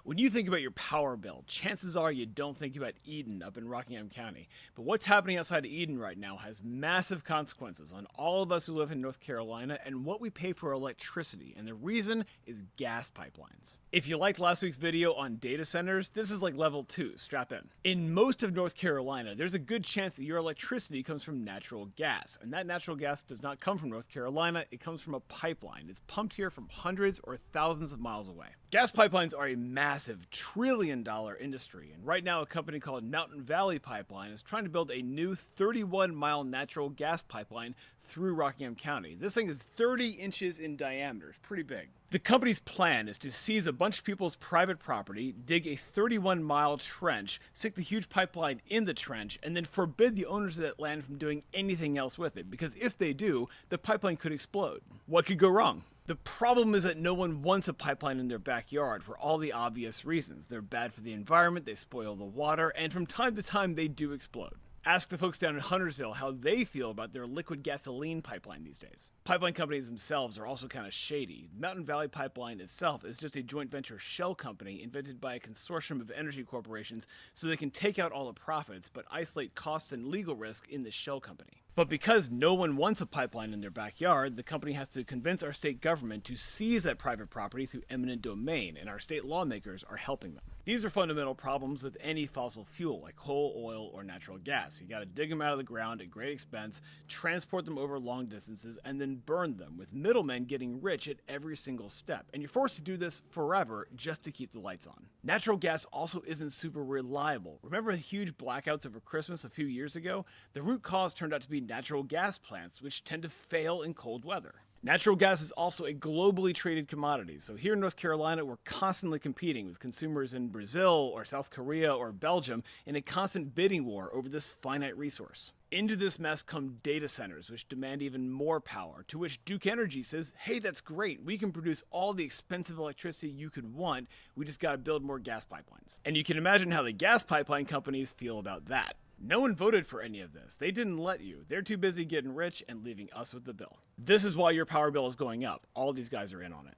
When you think about your power bill, chances are you don't think about Eden up in Rockingham County. But what's happening outside of Eden right now has massive consequences on all of us who live in North Carolina and what we pay for electricity. And the reason is gas pipelines. If you liked last week's video on data centers, this is like level 2, strap in. In most of North Carolina, there's a good chance that your electricity comes from natural gas. And that natural gas does not come from North Carolina, it comes from a pipeline. It's pumped here from hundreds or thousands of miles away. Gas pipelines are a massive trillion-dollar industry, and right now a company called Mountain Valley Pipeline is trying to build a new 31-mile natural gas pipeline through Rockingham County. This thing is 30 inches in diameter. It's pretty big. The company's plan is to seize a bunch of people's private property, dig a 31-mile trench, stick the huge pipeline in the trench, and then forbid the owners of that land from doing anything else with it, because if they do, the pipeline could explode. What could go wrong? The problem is that no one wants a pipeline in their backyard for all the obvious reasons. They're bad for the environment, they spoil the water, and from time to time they do explode. Ask the folks down in Huntersville how they feel about their liquid gasoline pipeline these days. Pipeline companies themselves are also kind of shady. Mountain Valley Pipeline itself is just a joint venture shell company invented by a consortium of energy corporations so they can take out all the profits but isolate costs and legal risk in the shell company. But because no one wants a pipeline in their backyard, the company has to convince our state government to seize that private property through eminent domain, and our state lawmakers are helping them. These are fundamental problems with any fossil fuel like coal, oil, or natural gas. You gotta dig them out of the ground at great expense, transport them over long distances, and then burn them, with middlemen getting rich at every single step. And you're forced to do this forever just to keep the lights on. Natural gas also isn't super reliable. Remember the huge blackouts over Christmas a few years ago? The root cause turned out to be natural gas plants, which tend to fail in cold weather. Natural gas is also a globally traded commodity, so here in North Carolina we're constantly competing with consumers in Brazil or South Korea or Belgium in a constant bidding war over this finite resource. Into this mess come data centers, which demand even more power, to which Duke Energy says, hey, that's great, we can produce all the expensive electricity you could want, we just gotta build more gas pipelines. And you can imagine how the gas pipeline companies feel about that. No one voted for any of this. They didn't let you. They're too busy getting rich and leaving us with the bill. This is why your power bill is going up. All these guys are in on it.